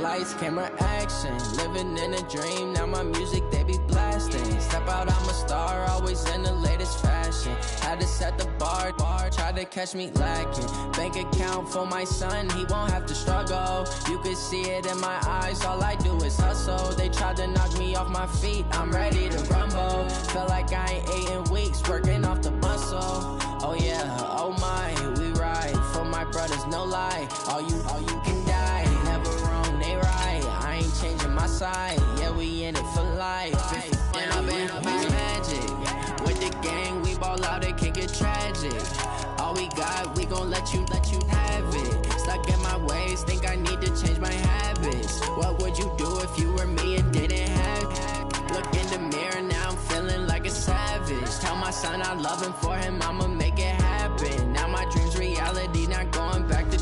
lights, camera, action. Living in a dream, now my music, they be blasting. Step out, I'm a star, always in the latest fashion. Had to set the bar, try to catch me lacking. Bank account for my son, he won't have to struggle. You can see it in my eyes, all I do is hustle. They tried to knock me off my feet, I'm ready to rumble. Feel like I ain't ate in weeks, working off the muscle. Oh yeah, oh my, we ride for my brothers, no lie. All you can die, never wrong, they right. I ain't changing my side, yeah, we in it for life. And I've been magic. With the gang, we ball out, it can get tragic. All we got, we gon' let you have it. Stuck in my ways, think I need to change my habits. What would you do if you were me and didn't have it? Look in the mirror, now I'm feeling like a savage. Tell my son I love him, for him I'ma make it happen. Now my dream's reality, not going back to.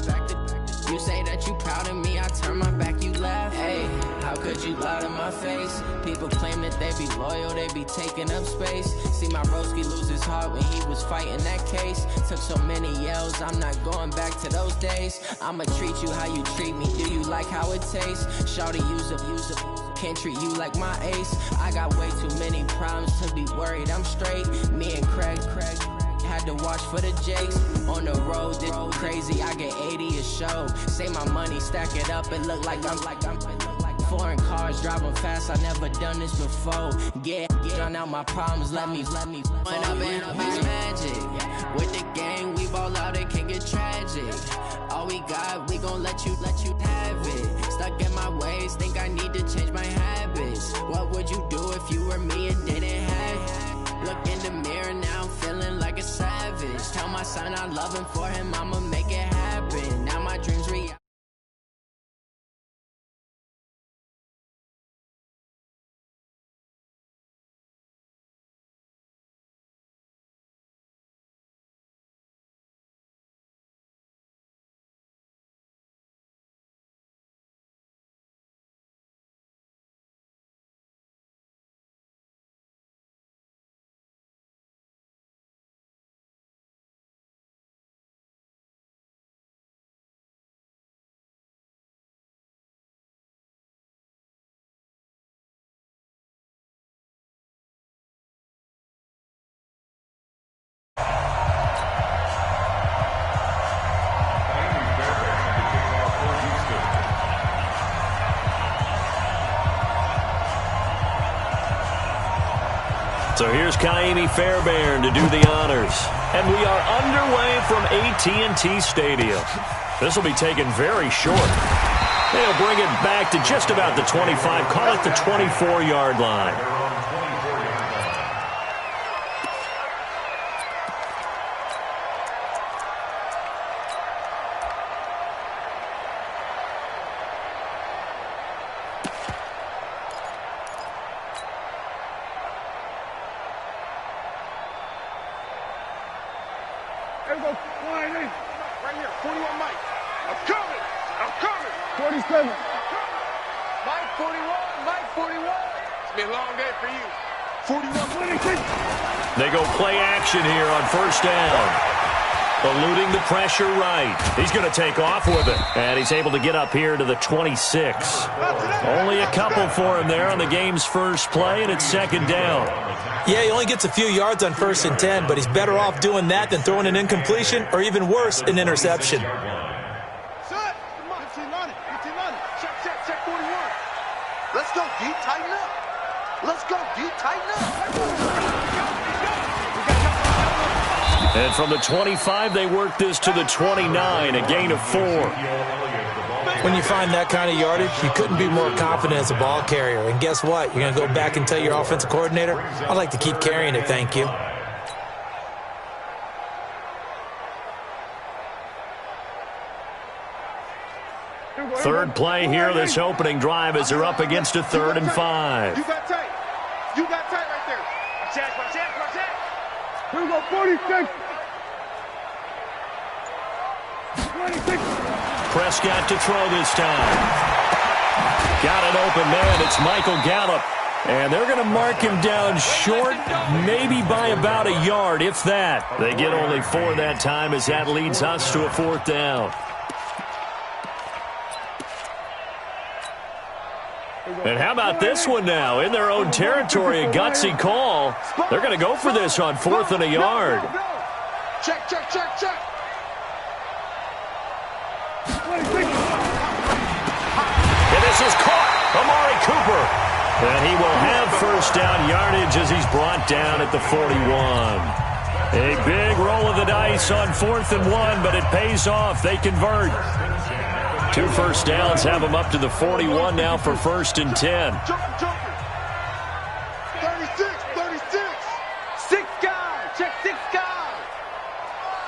You say that you proud of me, I turn my back, you laugh. Hey, how could you lie to my face? People claim that they be loyal, they be taking up space. See my broski lose his heart when he was fighting that case. Took so many yells, I'm not going back to those days. I'ma treat you how you treat me, do you like how it tastes? Shawty, use up, can't treat you like my ace. I got way too many problems to be worried, I'm straight. Me and Craig had to watch for the Jakes. On the road, this crazy, I get 80 a show. Say my money, stack it up, it look like I'm foreign cars, driving fast, I never done this before. Get on out my problems, let me When I've been magic. With the gang, we ball out, it can get tragic. All we got, we gon' let you have it. Stuck in my ways, think I need to change my habits. What would you do if you were me and didn't have it? Look in the mirror, now I'm feeling like a savage. Tell my son I love him, for him I'ma make it happen. Now my dreams reality. So here's Ka'imi Fairbairn to do the honors. And we are underway from AT&T Stadium. This will be taken very short. They'll bring it back to just about the 25, call it the 24-yard line. There we go. Line in. Right here. 41 Mike. I'm coming. 47. Mike 41. Mike 41. It's been a long day for you. 41. 26. They go play action here on first down. Eluding the pressure right. He's going to take off with it. And he's able to get up here to the 26. Only a couple for him there on the game's first play, and it's second down. Yeah, he only gets a few yards on 1st and 10, but he's better off doing that than throwing an incompletion or even worse, an interception. Set. 15 on it. 15 on it. Check 41. Let's go, D. Tighten up. Let's go, D. Tighten up. And from the 25, they work this to the 29, a gain of 4. When you find that kind of yardage, you couldn't be more confident as a ball carrier. And guess what? You're going to go back and tell your offensive coordinator, I'd like to keep carrying it, thank you. Third play here, this opening drive, as they're up against a 3rd and 5. You got tight. You got tight right there. Watch that. Here we go, 46. 26. Prescott to throw this time. Got an open man. It's Michael Gallup. And they're going to mark him down short, maybe by about a yard, if that. They get only 4 that time as that leads us to a 4th down. And how about this one now? In their own territory, a gutsy call. They're going to go for this on 4th and a yard. Check, check, check, check. And this is caught. Amari Cooper. And he will have first down yardage as he's brought down at the 41. A big roll of the dice on 4th and 1, but it pays off. They convert. 2 first downs have them up to the 41 now for 1st and 10. 36, 36. 6 guys. Check 6 guys.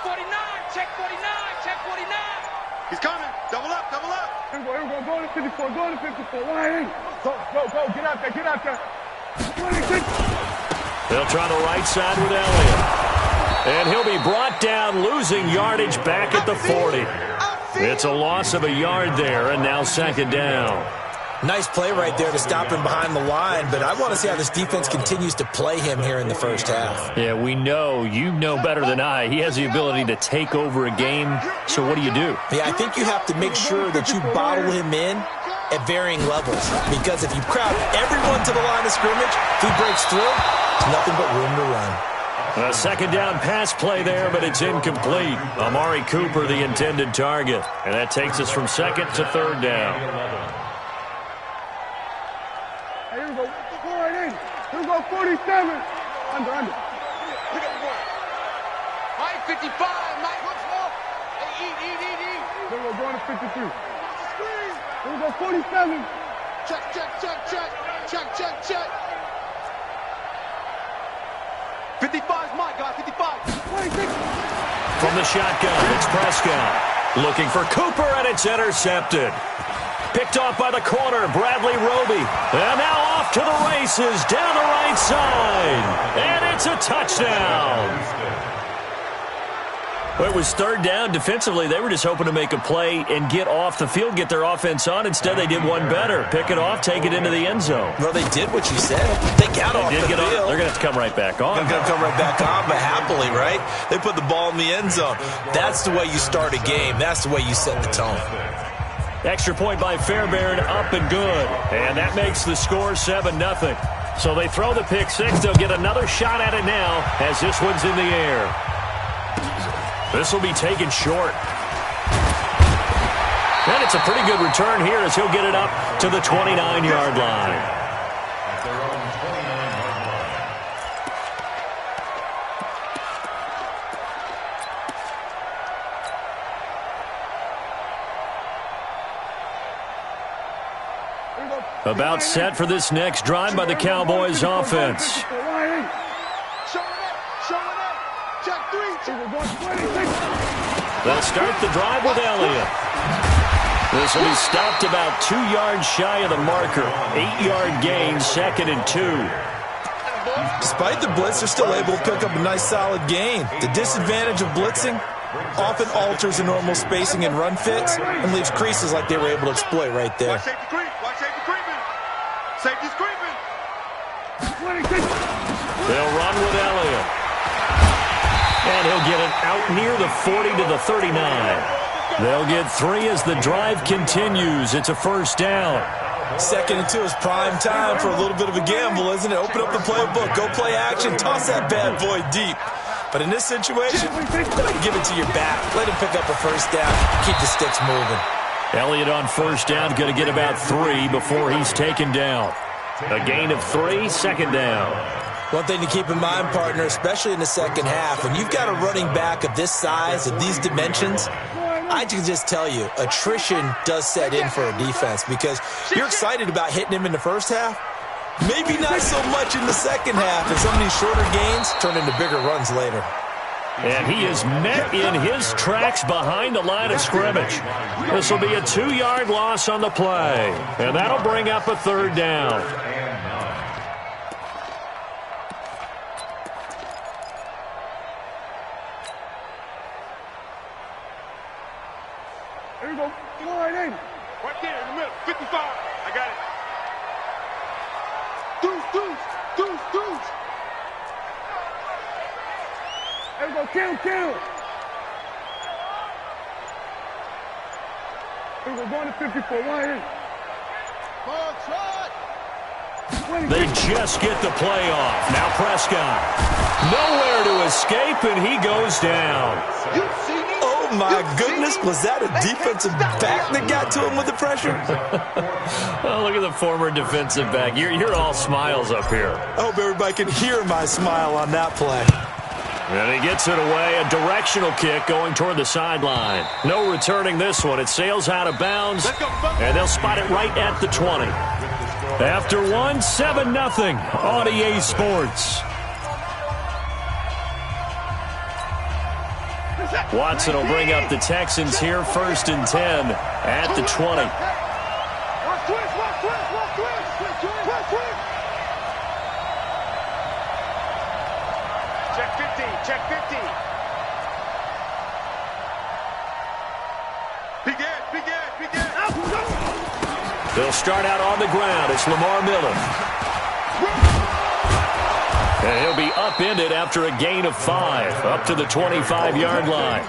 49. Check 49. Check 49. He's coming. Double up, double up. Here we go. Go to 54. Go to 54. Wide. Go. Get out there. Get out there. 26. They'll try the right side with Elliott. And he'll be brought down, losing yardage back at the 40. It's a loss of a yard there, and now 2nd down. Nice play right there to stop him behind the line, but I want to see how this defense continues to play him here in the first half. Yeah, we know. You know better than I. He has the ability to take over a game, so what do you do? Yeah, I think you have to make sure that you bottle him in at varying levels, because if you crowd everyone to the line of scrimmage, if he breaks through, there's nothing but room to run. A 2nd down pass play there, but it's incomplete. Amari Cooper, the intended target. And that takes us from 2nd to 3rd down. Here we go. Go right in. Here we go. 47. Under. Look at the one. Mike 55. Mike, what's more? Hey, eat. Here we go. Going to 53. Here we go. 47. Check. Check. 55's my guy. 55. 26. From the shotgun, it's Prescott. Looking for Cooper, and it's intercepted. Picked off by the corner, Bradley Roby. And now off to the races, down the right side. And it's a touchdown. Well, it was 3rd down. Defensively, they were just hoping to make a play and get off the field, get their offense on. Instead, they did one better. Pick it off, take it into the end zone. Well, they did what you said. They got off the field. They're going to have to come right back on. They're going to come right back on, but happily, right? They put the ball in the end zone. That's the way you start a game. That's the way you set the tone. Extra point by Fairbairn, up and good. And that makes the score 7-0. So they throw the pick 6. They'll get another shot at it now as this one's in the air. This will be taken short. And it's a pretty good return here as he'll get it up to the 29-yard line. About set for this next drive by the Cowboys offense. Check 3. They'll start the drive with Elliott. This will be stopped about 2 yards shy of the marker. 8-yard gain, 2nd and 2. Despite the blitz, they're still able to pick up a nice solid gain. The disadvantage of blitzing often alters the normal spacing and run fits and leaves creases like they were able to exploit right there. Watch safety creep. Watch safety creeping. Safety's creeping. They'll run with Elliott. And he'll get it out near the 40 to the 39. They'll get 3 as the drive continues. It's a first down. 2nd and 2 is prime time for a little bit of a gamble, isn't it? Open up the playbook, go play action, toss that bad boy deep. But in this situation, give it to your back. Let him pick up a first down. Keep the sticks moving. Elliott on first down, going to get about 3 before he's taken down. A gain of 3, 2nd down. One thing to keep in mind, partner, especially in the second half, when you've got a running back of this size, of these dimensions, I can just tell you, attrition does set in for a defense because you're excited about hitting him in the first half. Maybe not so much in the second half, and some of these shorter gains turn into bigger runs later. And he is met in his tracks behind the line of scrimmage. This will be a 2-yard loss on the play, and that'll bring up a 3rd down. Here we go. Go right in. Right there in the middle. 55. I got it. Deuce. Here we go. Kill. Here we go. Going to 54. Right in. Ball shot. They just get the play off. Now Prescott. Nowhere to escape, and he goes down. Oh, my goodness. Was that a defensive back that got to him with the pressure? Oh, look at the former defensive back. You're all smiles up here. I hope everybody can hear my smile on that play. And he gets it away. A directional kick going toward the sideline. No returning this one. It sails out of bounds, and they'll spot it right at the 20. After one, 7-0 on EA Sports. Watson will bring up the Texans here, 1st and 10 at the 20. Check 50, check 50. Begin. They'll start out on the ground. It's Lamar Miller. And he'll be upended after a gain of 5, up to the 25-yard line.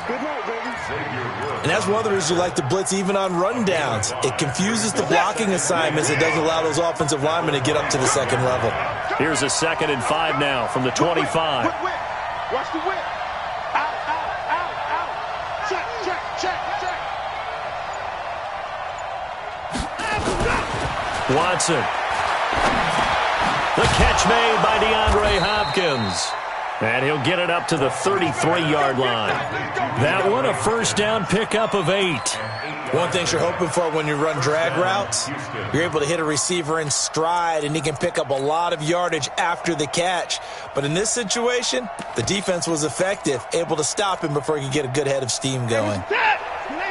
And that's one of the reasons you like to blitz even on rundowns. It confuses the blocking assignments. It doesn't allow those offensive linemen to get up to the second level. Here's a 2nd and 5 now from the 25. Watch the whip. Out. Check. Watson. The catch made by DeAndre Hopkins. And he'll get it up to the 33-yard line. That one, a 1st down pickup of 8. One thing you're hoping for when you run drag routes, you're able to hit a receiver in stride, and he can pick up a lot of yardage after the catch. But in this situation, the defense was effective, able to stop him before he could get a good head of steam going.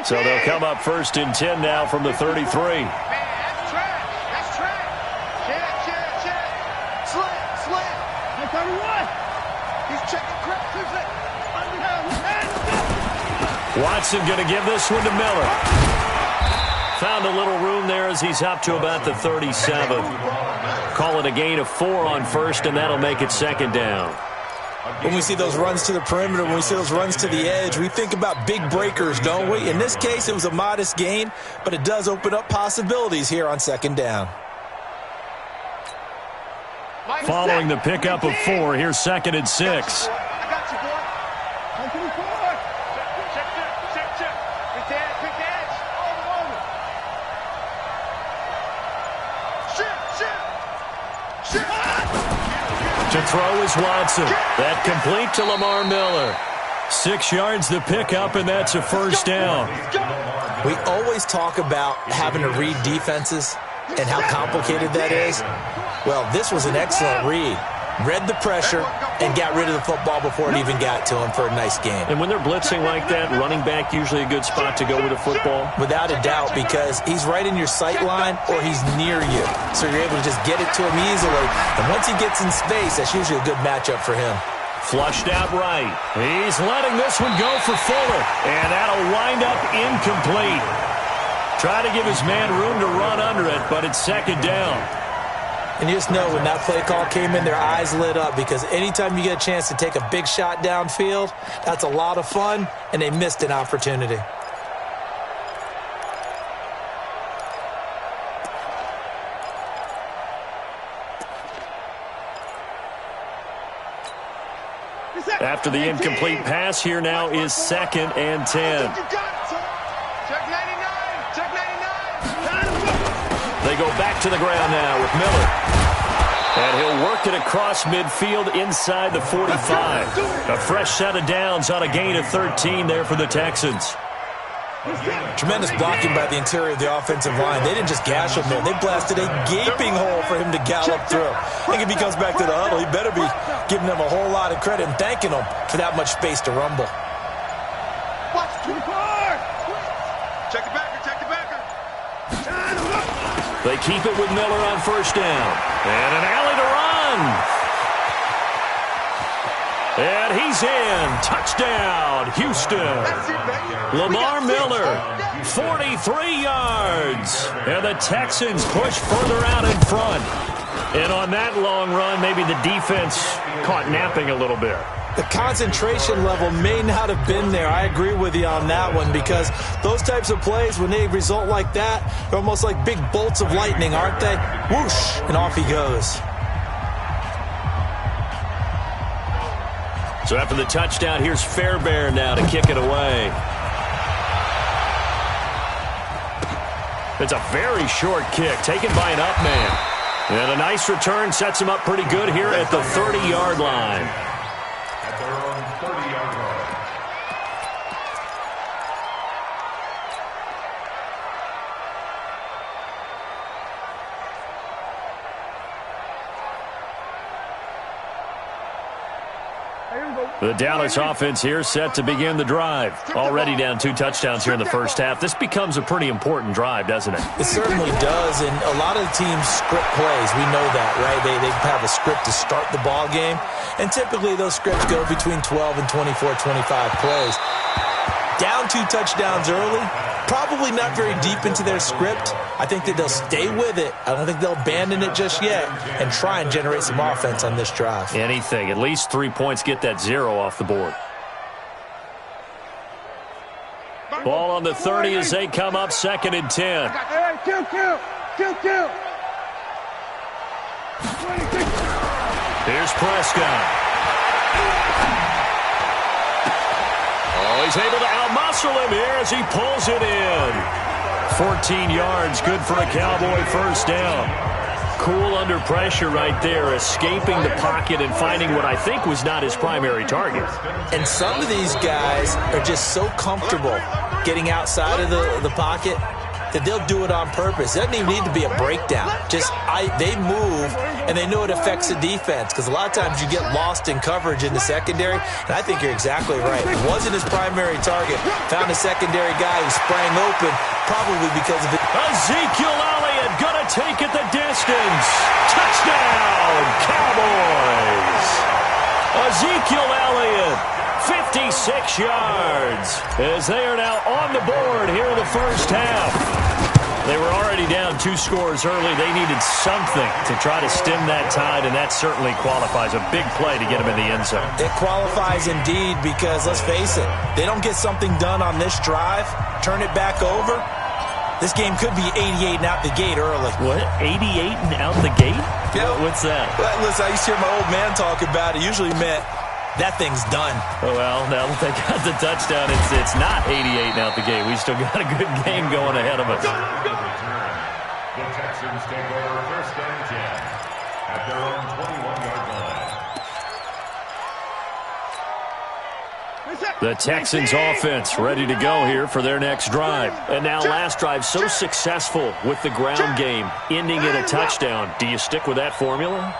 So they'll come up 1st and 10 now from the 33. Watson going to give this one to Miller. Found a little room there as he's up to about the 37. Call it a gain of 4 on 1st, and that'll make it 2nd down. When we see those runs to the perimeter, when we see those runs to the edge, we think about big breakers, don't we? In this case, it was a modest gain, but it does open up possibilities here on 2nd down. Following the pickup of 4, here's 2nd and 6. I got you, boy. Check. Pick the edge. To throw is Watson. That complete to Lamar Miller. 6 yards the pickup, and that's a 1st down. We always talk about having to read defenses and how complicated that is. Well, this was an excellent read. Read the pressure and got rid of the football before it even got to him for a nice game. And when they're blitzing like that, running back usually a good spot to go with the football? Without a doubt, because he's right in your sight line or he's near you. So you're able to just get it to him easily. And once he gets in space, that's usually a good matchup for him. Flushed out right. He's letting this one go for Fuller. And that'll wind up incomplete. Try to give his man room to run under it, but it's 2nd down. And you just know when that play call came in, their eyes lit up, because anytime you get a chance to take a big shot downfield, that's a lot of fun, and they missed an opportunity. After the incomplete pass, here now is 2nd and 10. Check 99. Check 99. They go back to the ground now with Miller. And he'll work it across midfield inside the 45. A fresh set of downs on a gain of 13 there for the Texans. Tremendous blocking by the interior of the offensive line. They didn't just gash him there. They blasted a gaping hole for him to gallop through. I think if he comes back to the huddle, he better be giving them a whole lot of credit and thanking them for that much space to rumble. Watch to the car. Check the backer. They keep it with Miller on 1st down. And an alley to run. And he's in. Touchdown, Houston. Lamar Miller, 43 yards. And the Texans push further out in front. And on that long run, maybe the defense caught napping a little bit. The concentration level may not have been there. I agree with you on that one, because those types of plays, when they result like that, they're almost like big bolts of lightning, aren't they? Whoosh, and off he goes. So after the touchdown, here's Fairbairn now to kick it away. It's a very short kick taken by an up man. And a nice return sets him up pretty good here at the 30-yard line. At their own 30-yard line. The Dallas offense here set to begin the drive. Already down 2 touchdowns here in the first half. This becomes a pretty important drive, doesn't it? It certainly does, and a lot of the teams script plays. We know that, right? They have a script to start the ball game, and typically those scripts go between 12 and 24, 25 plays. Down 2 touchdowns early, probably not very deep into their script. I think that they'll stay with it. I don't think they'll abandon it just yet and try and generate some offense on this drive. Anything. At least 3 points, get that 0 off the board. Ball on the 30 as they come up 2nd and 10. Hey, kill. Here's Prescott. Oh, he's able to outmuscle him here as he pulls it in. 14 yards, good for a Cowboy first down. Cool under pressure right there, escaping the pocket and finding what I think was not his primary target. And some of these guys are just so comfortable getting outside of the pocket that they'll do it on purpose. It doesn't even need to be a breakdown. They move, and they know it affects the defense, because a lot of times you get lost in coverage in the secondary, and I think you're exactly right. It wasn't his primary target. Found a secondary guy who sprang open, probably because of it. Ezekiel Elliott gonna take it the distance. Touchdown, Cowboys! Ezekiel Elliott, 56 yards, as they are now on the board here in the first half. They were already down 2 scores early. They needed something to try to stem that tide, and that certainly qualifies. A big play to get them in the end zone. It qualifies indeed, because let's face it, they don't get something done on this drive, turn it back over, this game could be 88 and out the gate early. What? 88 and out the gate? Yeah. What's that? Well, listen, I used to hear my old man talk about it. Usually meant that thing's done. Oh, well, now that they got the touchdown, it's not 88 and out the gate. We still got a good game going ahead of us. The Texans take over 1st and 10 at their own 21-yard line. The Texans offense ready to go here for their next drive. And now last drive so successful with the ground game, ending in a touchdown. Do you stick with that formula?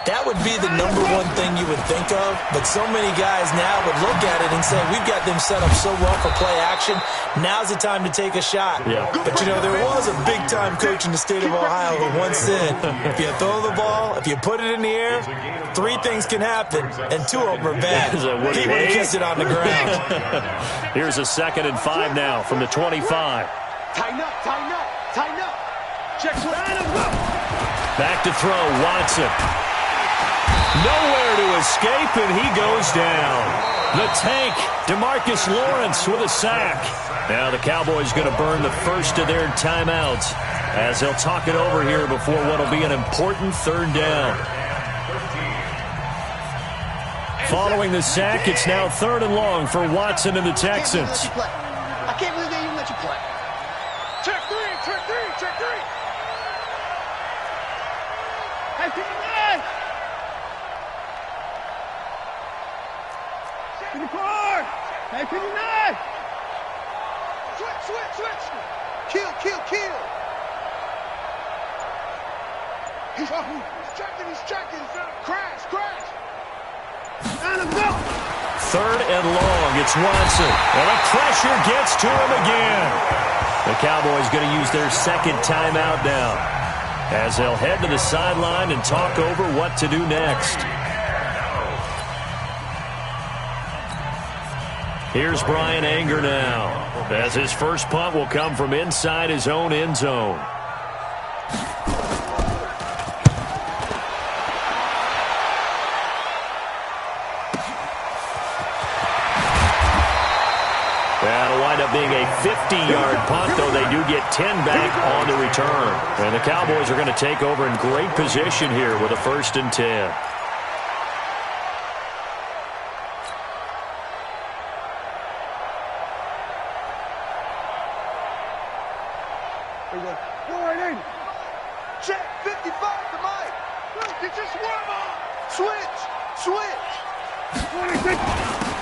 That would be the number one thing you would think of, but so many guys now would look at it and say, we've got them set up so well for play action, now's the time to take a shot. Yeah. But, you know, there was a big-time coach in the state of Ohio who once said, if you throw the ball, if you put it in the air, 3 things can happen, and 2 of them are bad. He would have kissed it on the ground. Here's a 2nd and 5 now from the 25. Tighten up. Check one. Back to throw, Watson. Nowhere to escape, and he goes down. The tank, DeMarcus Lawrence with a sack. Now the Cowboys going to burn the first of their timeouts as they'll talk it over here before what will be an important 3rd down. Following the sack, it's now 3rd and long for Watson and the Texans. I can't believe they even let you play. Check three. Hey, keep it nice. In the car. Hey, keep it nice. Switch. Kill. He's tracking. Crash. Down and go. 3rd and long, it's Watson. And the pressure gets to him again. The Cowboys going to use their 2nd timeout now, as they'll head to the sideline and talk over what to do next. Here's Brian Anger now, as his first punt will come from inside his own end zone. That'll wind up being a 50-yard punt, though they do get 10 back on the return. And the Cowboys are going to take over in great position here with a 1st and 10. Check 55 to Mike. You just warm up. Switch.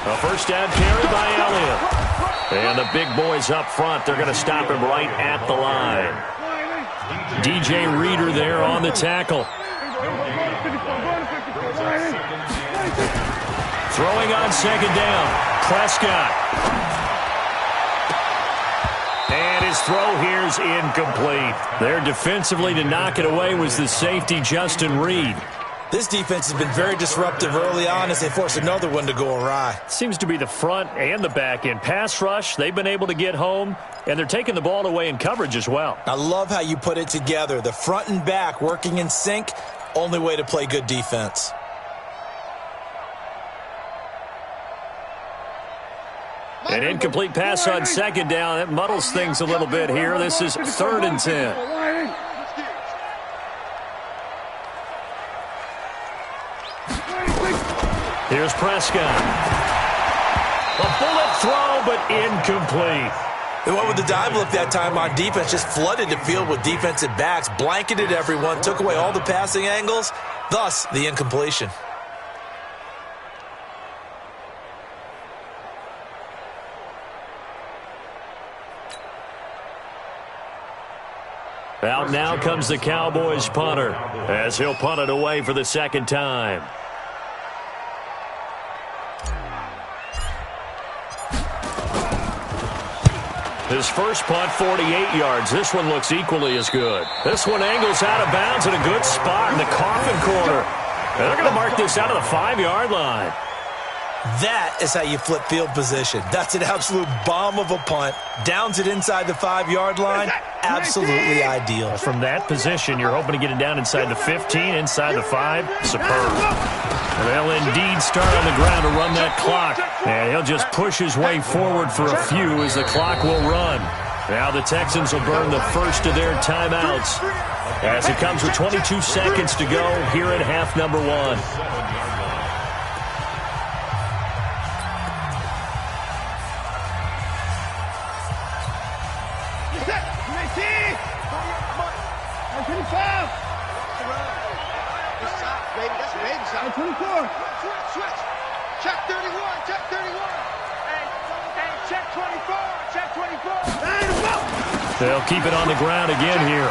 A 1st down carry by Elliott. And the big boys up front, they're going to stop him right at the line. DJ Reader there on the tackle. Throwing on 2nd down. Prescott. And his throw here's incomplete. There defensively to knock it away was the safety, Justin Reed. This defense has been very disruptive early on as they force another one to go awry. Seems to be the front and the back end. Pass rush, they've been able to get home, and they're taking the ball away in coverage as well. I love how you put it together. The front and back working in sync, only way to play good defense. An incomplete pass on 2nd down. That muddles things a little bit here. This is 3rd and 10. Here's Prescott. A bullet throw, but incomplete. And what with the dive look that time on defense, just flooded the field with defensive backs, blanketed everyone, took away all the passing angles, thus the incompletion. Out now comes the Cowboys punter as he'll punt it away for the 2nd time. His first punt, 48 yards. This one looks equally as good. This one angles out of bounds in a good spot in the coffin corner. And they're going to mark this out of the 5-yard line. That is how you flip field position. That's an absolute bomb of a punt. Downs it inside the 5-yard line. Absolutely ideal. From that position, you're hoping to get it down inside the 15, inside the 5. Superb. They'll indeed start on the ground to run that clock. And he'll just push his way forward for a few as the clock will run. Now the Texans will burn the first of their timeouts as it comes with 22 seconds to go here at half number 1. Check 31, check 31. Hey, check 24, check 24. They'll keep it on the ground again here.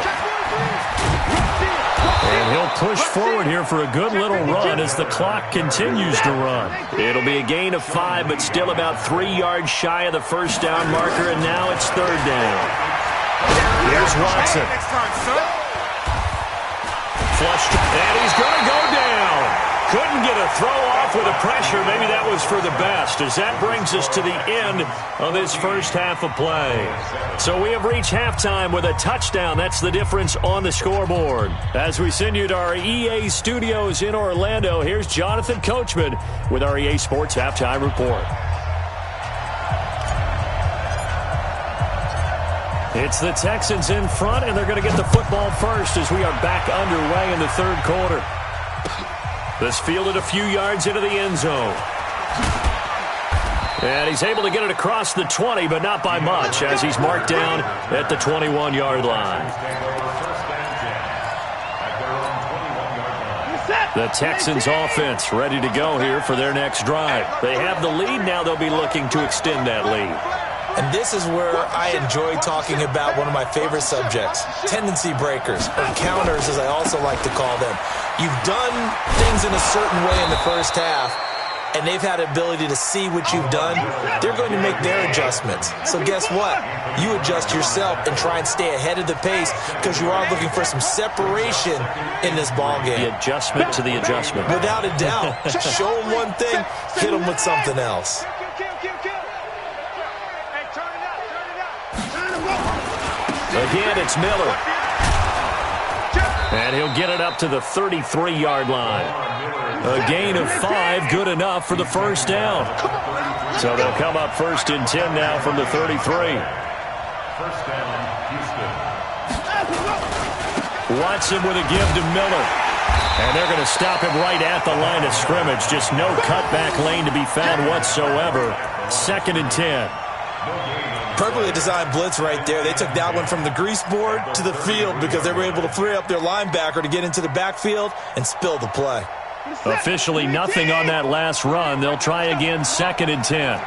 And he'll push forward here for a good little run as the clock continues to run. It'll be a gain of 5, but still about 3 yards shy of the 1st down marker, and now it's 3rd down. Here's Watson. Flushed, and he's going to go down. Couldn't get a throw off with the pressure. Maybe that was for the best, as that brings us to the end of this first half of play. So we have reached halftime with a touchdown. That's the difference on the scoreboard. As we send you to our EA studios in Orlando, here's Jonathan Coachman with our EA Sports Halftime Report. It's the Texans in front, and they're going to get the football first as we are back underway in the 3rd quarter. This fielded a few yards into the end zone. And he's able to get it across the 20, but not by much, as he's marked down at the 21-yard line. The Texans offense ready to go here for their next drive. They have the lead. Now they'll be looking to extend that lead. And this is where I enjoy talking about one of my favorite subjects, tendency breakers, or counters as I also like to call them. You've done things in a certain way in the first half, and they've had the ability to see what you've done. They're going to make their adjustments. So guess what? You adjust yourself and try and stay ahead of the pace because you are looking for some separation in this ball game. The adjustment to the adjustment. Without a doubt. Show them one thing, hit them with something else. Again, it's Miller. And he'll get it up to the 33-yard line. A gain of 5, good enough for the 1st down. So they'll come up 1st and 10 now from the 33. First down, Houston. Watson with a give to Miller. And they're going to stop him right at the line of scrimmage. Just no cutback lane to be found whatsoever. 2nd and 10. Perfectly designed blitz right there. They took that one from the grease board to the field because they were able to free up their linebacker to get into the backfield and spill the play. Officially nothing on that last run. They'll try again 2nd and 10.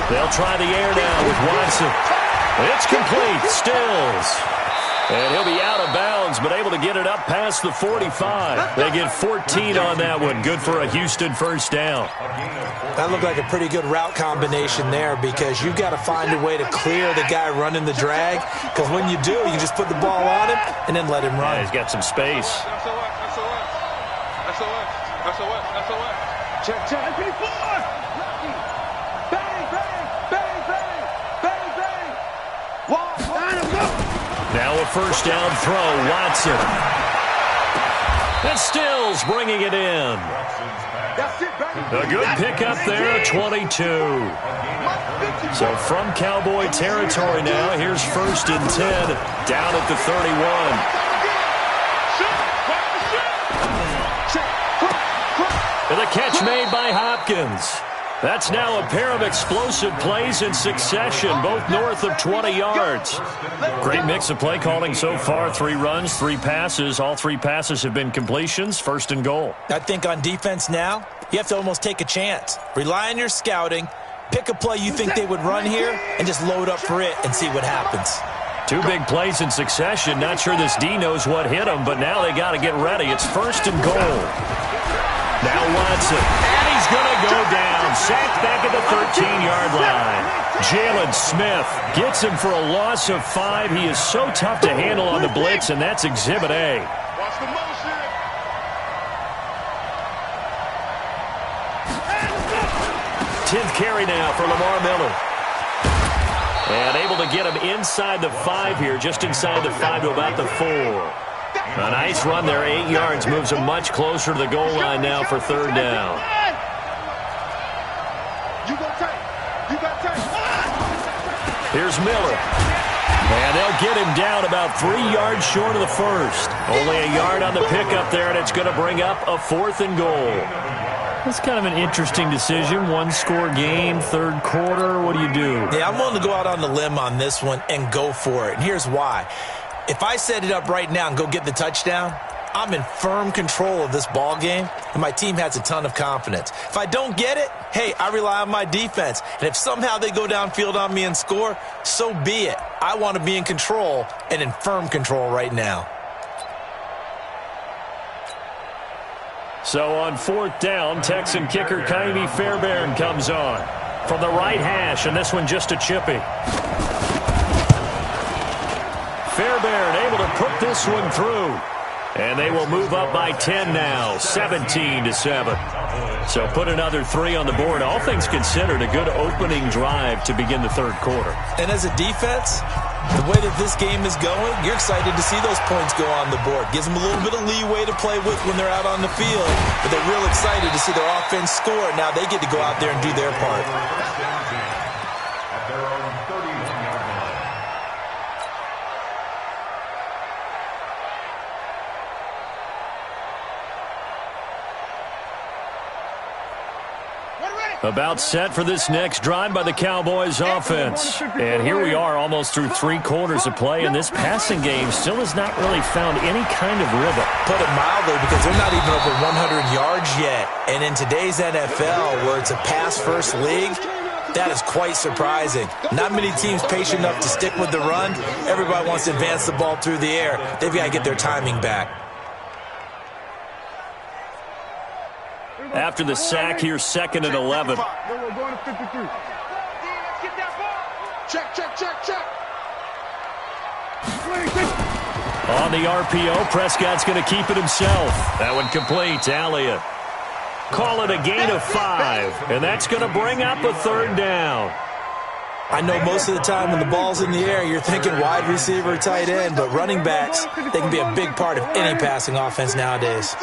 They'll try the air now with Watson. It's complete. Stills. And he'll be out of bounds, but able to get it up past the 45. They get 14 on that one. Good for a Houston first down. That looked like a pretty good route combination there because you've got to find a way to clear the guy running the drag. Because when you do, you just put the ball on him and then let him run. Yeah, he's got some space. SOS. Check. 24. Now a first down throw, Watson. And Stills bringing it in. A good pickup there, 22. So from Cowboy territory now, here's 1st and 10, down at the 31. And the catch made by Hopkins. That's now a pair of explosive plays in succession, both north of 20 yards. Great mix of play calling so far. 3 runs, 3 passes. All 3 passes have been completions. 1st and goal. I think on defense now, you have to almost take a chance. Rely on your scouting. Pick a play you think they would run here and just load up for it and see what happens. 2 big plays in succession. Not sure this D knows what hit him, but now they got to get ready. It's 1st and goal. Now Watson, and he's going to go down. Sacked back at the 13-yard line. Jalen Smith gets him for a loss of 5. He is so tough to handle on the blitz, and that's Exhibit A. Watch the motion. 10th carry now for Lamar Miller. And able to get him inside the 5 here, just inside the 5 to about the 4. A nice run there, 8 yards, moves him much closer to the goal line now for 3rd down. Here's Miller. And they'll get him down about 3 yards short of the 1st. Only a yard on the pickup there, and it's going to bring up a 4th and goal. That's kind of an interesting decision. 1-score game, 3rd quarter. What do you do? Yeah, I'm willing to go out on the limb on this one and go for it. And here's why. If I set it up right now and go get the touchdown, I'm in firm control of this ball game, and my team has a ton of confidence. If I don't get it, hey, I rely on my defense. And if somehow they go downfield on me and score, so be it. I want to be in control and in firm control right now. So on 4th down, Texan kicker Ka'imi Fairbairn comes on from the right hash, and this one just a chippy. Fairbairn able to put this one through. And they will move up by 10 now, 17-7. So put another 3 on the board. All things considered, a good opening drive to begin the 3rd quarter. And as a defense, the way that this game is going, you're excited to see those points go on the board. Gives them a little bit of leeway to play with when they're out on the field. But they're real excited to see their offense score. Now they get to go out there and do their part. At their own 31-yard line. About set for this next drive by the Cowboys offense. And here we are almost through 3 quarters of play, and this passing game still has not really found any kind of rhythm. Put it mildly, because they're not even over 100 yards yet. And in today's NFL, where it's a pass-first league, that is quite surprising. Not many teams patient enough to stick with the run. Everybody wants to advance the ball through the air. They've got to get their timing back. After the sack, here's 2nd and 11. We're going to 53. Check. On the RPO, Prescott's going to keep it himself. That one complete. Elliott. Call it a gain of 5, and that's going to bring up a 3rd down. I know most of the time when the ball's in the air, you're thinking wide receiver, tight end, but running backs, they can be a big part of any passing offense nowadays.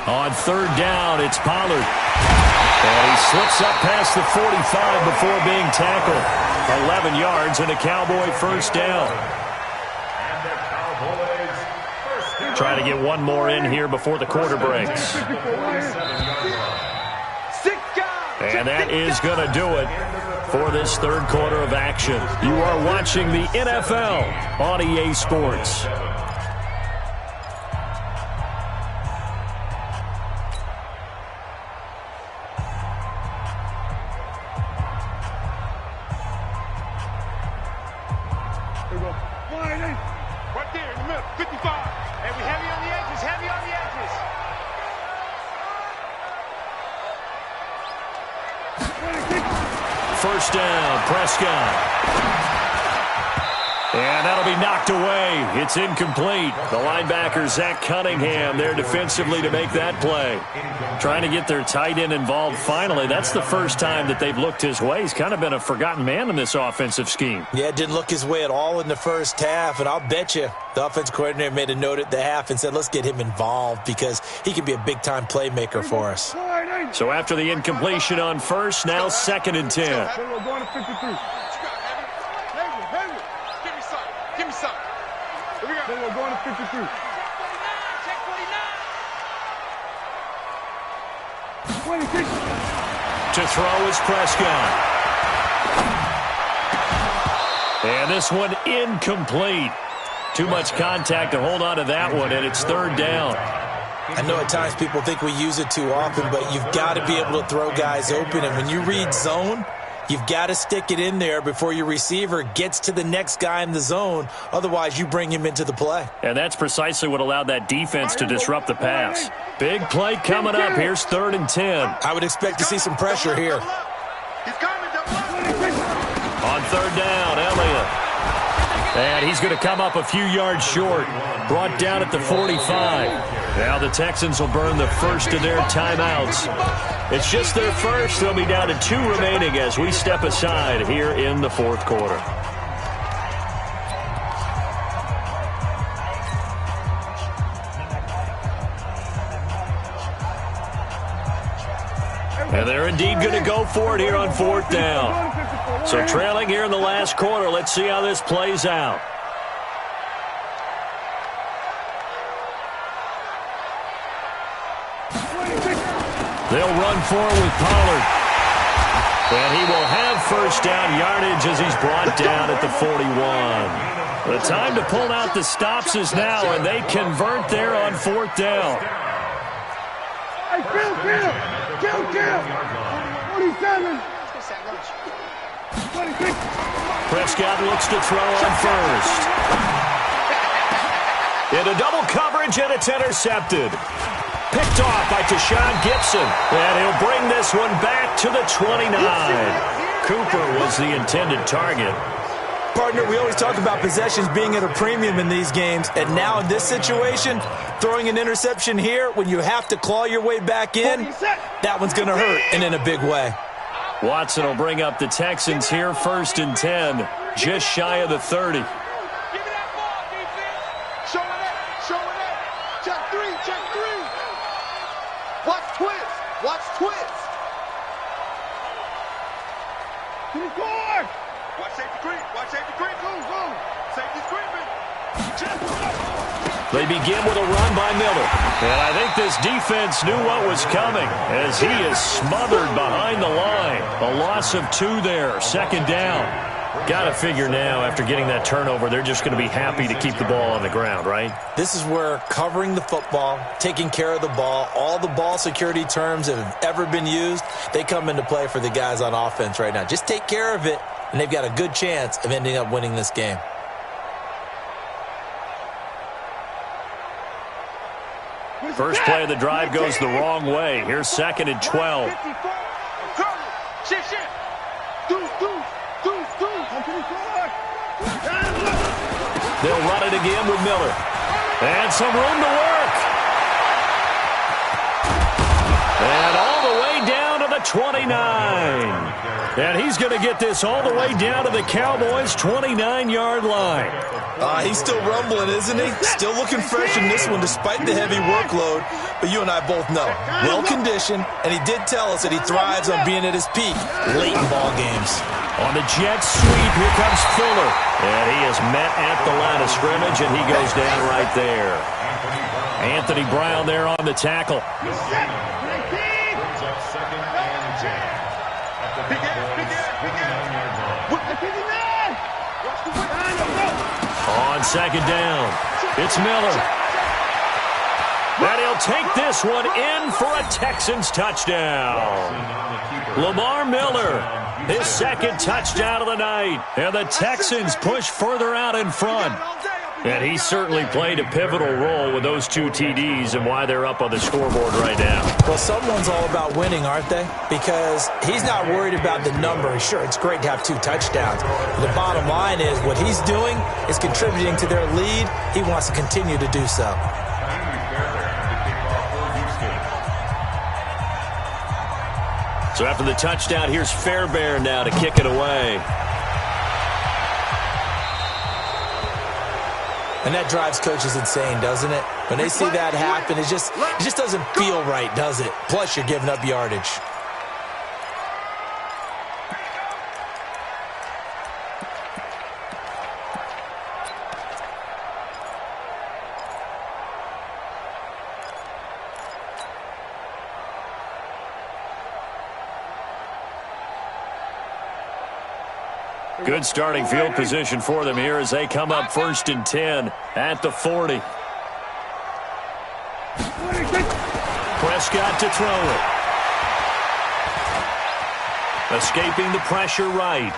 On third down, it's Pollard. And he slips up past the 45 before being tackled. 11 yards and a Cowboy first down. Trying to get one more in here before the quarter breaks. And that is going to do it for this third quarter of action. You are watching the NFL on EA Sports. Right there in the middle, 55. And we heavy on the edges, heavy on the edges. First down, Prescott. And that'll be knocked away. It's incomplete. The linebacker, Zach Cunningham, there defensively to make that play. Trying to get their tight end involved finally. That's the first time that they've looked his way. He's kind of been a forgotten man in this offensive scheme. Yeah, it didn't look his way at all in the first half, and I'll bet you the offense coordinator made a note at the half and said, let's get him involved because he can be a big-time playmaker for us. So after the incompletion on first, now 2nd and 10. We're going to 53. Give me some. Here we go. Then we're going to 53. Check 49. To throw is Prescott. And this one incomplete. Too much contact to hold on to that one, and it's third down. I know at times people think we use it too often, but you've got to be able to throw guys open. And when you read zone, you've got to stick it in there before your receiver gets to the next guy in the zone. Otherwise, you bring him into the play. And that's precisely what allowed that defense to disrupt the pass. Big play coming up. Here's 3rd and 10. I would expect to see some pressure here. He's coming, On third down, Elliott. And he's going to come up a few yards short. Brought down at the 45. Now the Texans will burn the first of their timeouts. It's just their first. They'll be down to 2 remaining as we step aside here in the fourth quarter. And they're indeed going to go for it here on 4th down. So trailing here in the last quarter. Let's see how this plays out. They'll run forward with Pollard. And he will have first down yardage as he's brought down at the 41. The time to pull out the stops is now, and they convert there on 4th down. Hey, kill. 47. 26. Prescott looks to throw on first. Into double coverage, and it's intercepted. Picked off by Tashawn Gibson. And he'll bring this one back to the 29. Cooper was the intended target. Partner, we always talk about possessions being at a premium in these games. And now in this situation, throwing an interception here when you have to claw your way back in, that one's going to hurt, and in a big way. Watson will bring up the Texans here, 1st and 10, just shy of the 30. Give me that ball, defense. Show it. Check 3. Watch twist. To the score. Watch safety creep. Go. Safety's creeping. They begin with a run by Miller. And I think this defense knew what was coming as he is smothered behind the line. A loss of 2 there, 2nd down. Got to figure now, after getting that turnover, they're just going to be happy to keep the ball on the ground, right? This is where covering the football, taking care of the ball, all the ball security terms that have ever been used, they come into play for the guys on offense right now. Just take care of it, and they've got a good chance of ending up winning this game. First play of the drive goes the wrong way. Here's 2nd and 12. Shit. They'll run it again with Miller. And some room to work. And all the way down to the 29. And he's going to get this all the way down to the Cowboys' 29-yard line. He's still rumbling, isn't he? Still looking fresh in this one despite the heavy workload. But you and I both know, well-conditioned, and he did tell us that he thrives on being at his peak late in ball games. On the jet sweep, here comes Fuller. And he is met at the line of scrimmage, and he goes down right there. Anthony Brown there on the tackle. On second down, it's Miller. And he'll take this one in for a Texans touchdown. Lamar Miller, his second touchdown of the night. And the Texans push further out in front. And he certainly played a pivotal role with those 2 TDs and why they're up on the scoreboard right now. Well, someone's all about winning, aren't they? Because he's not worried about the number. Sure, it's great to have 2 touchdowns. But the bottom line is what he's doing is contributing to their lead. He wants to continue to do so. So after the touchdown, here's Fairbairn now to kick it away. And that drives coaches insane, doesn't it? When they see that happen, it just doesn't feel right, does it? Plus, you're giving up yardage. Good starting field position for them here as they come up 1st and 10 at the 40. Prescott to throw it. Escaping the pressure right.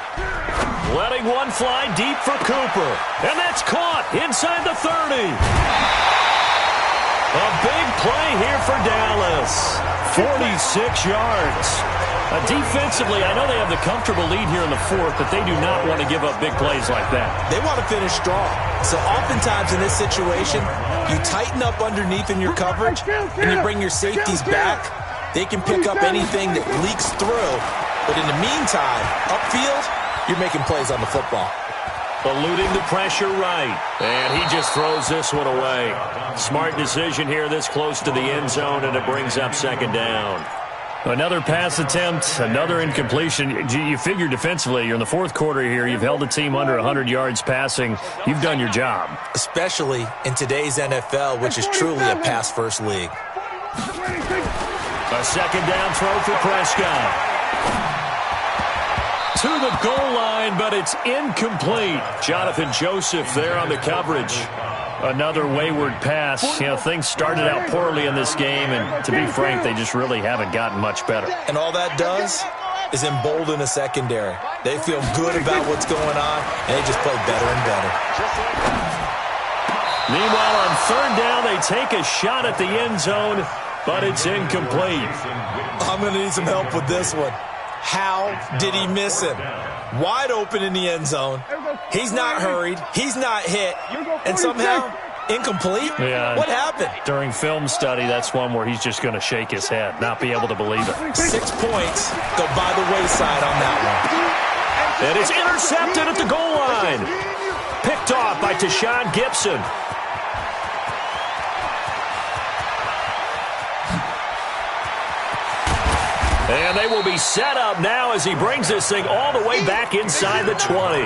Letting one fly deep for Cooper. And that's caught inside the 30. A big play here for Dallas. 46 yards. Defensively, I know they have the comfortable lead here in the 4th, but they do not want to give up big plays like that. They want to finish strong. So oftentimes in this situation, you tighten up underneath in your coverage, and you bring your safeties back. They can pick up anything that leaks through. But in the meantime, upfield, you're making plays on the football. Eluding the pressure right. And he just throws this one away. Smart decision here this close to the end zone, and it brings up 2nd down. Another pass attempt, another incompletion. You figure defensively, you're in the 4th quarter here. You've held the team under 100 yards passing. You've done your job. Especially in today's NFL, which is truly a pass-first league. A 2nd down throw for Prescott. To the goal line, but it's incomplete. Jonathan Joseph there on the coverage. Another wayward pass. You know, things started out poorly in this game, and to be frank, they just really haven't gotten much better. And all that does is embolden a secondary. They feel good about what's going on, and they just play better and better. Meanwhile, on 3rd down, they take a shot at the end zone, but it's incomplete. I'm going to need some help with this one. How did he miss him? Wide open in the end zone. He's not hurried. He's not hit. And somehow, incomplete? Yeah. What happened? During film study, that's one where he's just going to shake his head, not be able to believe it. 6 points go by the wayside on that one. And it's intercepted at the goal line. Picked off by Tashawn Gibson. And they will be set up now as he brings this thing all the way back inside the 20.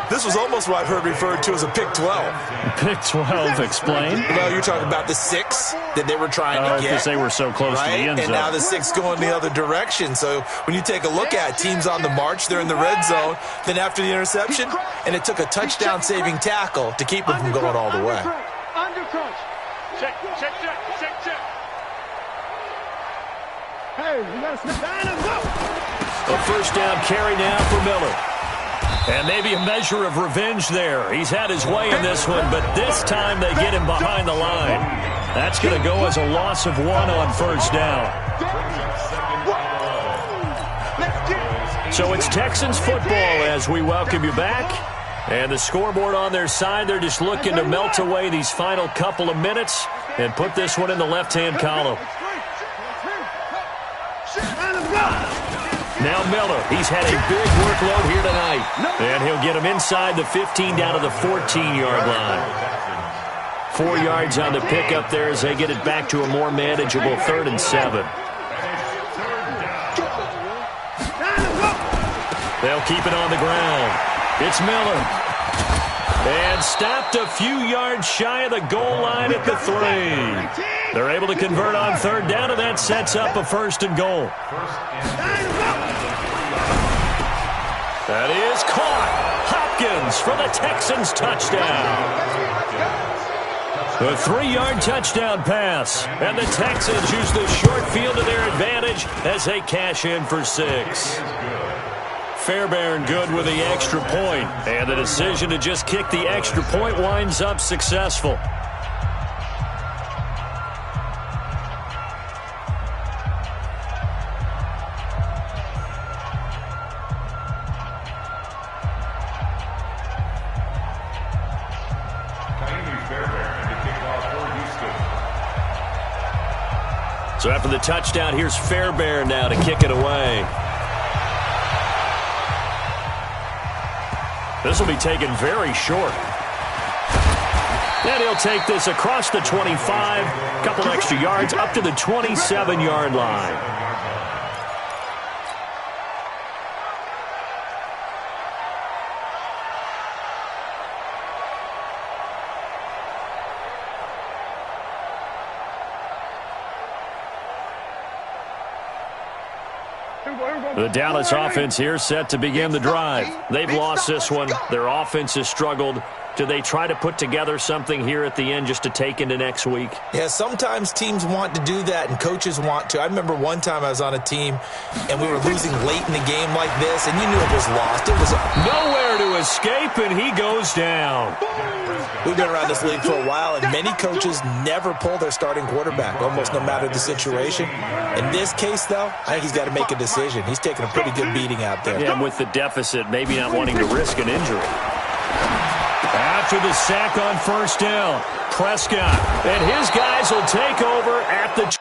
This was almost what I've heard referred to as a pick 12. Pick 12, explain? Well, you're talking about the 6 that they were trying to get. Because they were so close to the end zone. And now the 6 going the other direction. So when you take a look at teams on the march, they're in the red zone. Then after the interception, and it took a touchdown-saving tackle to keep them from going all the way. Under crunch. Check. Hey, you got to snap down and go. A 1st down carry now for Miller. And maybe a measure of revenge there. He's had his way in this one, but this time they get him behind the line. That's going to go as a loss of 1 on 1st down. So it's Texans football as we welcome you back. And the scoreboard on their side, they're just looking to melt away these final couple of minutes and put this one in the left-hand column. Now Miller, he's had a big workload here tonight. And he'll get him inside the 15 down to the 14-yard line. 4 yards on the pickup there as they get it back to a more manageable 3rd and 7. They'll keep it on the ground. It's Miller. And stopped a few yards shy of the goal line at the 3. They're able to convert on 3rd down, and that sets up a 1st and goal. That is caught. Hopkins for the Texans touchdown. A 3-yard touchdown pass. And the Texans use the short field to their advantage as they cash in for 6. Fairbairn good with the extra point. And the decision to just kick the extra point winds up successful. So after the touchdown, here's Fairbairn now to kick it away. This will be taken very short. And he'll take this across the 25, a couple extra yards, up to the 27-yard line. The Dallas offense here set to begin the drive. They've lost this one. Their offense has struggled. Do they try to put together something here at the end just to take into next week? Yeah, sometimes teams want to do that and coaches want to. I remember one time I was on a team and we were losing late in the game like this, and you knew it was lost. It was nowhere to escape, and he goes down. We've been around this league for a while, and many coaches never pull their starting quarterback, almost no matter the situation. In this case, though, I think he's got to make a decision. He's taking a pretty good beating out there. Yeah, and with the deficit, maybe not wanting to risk an injury. After the sack on 1st down, Prescott and his guys will take over at the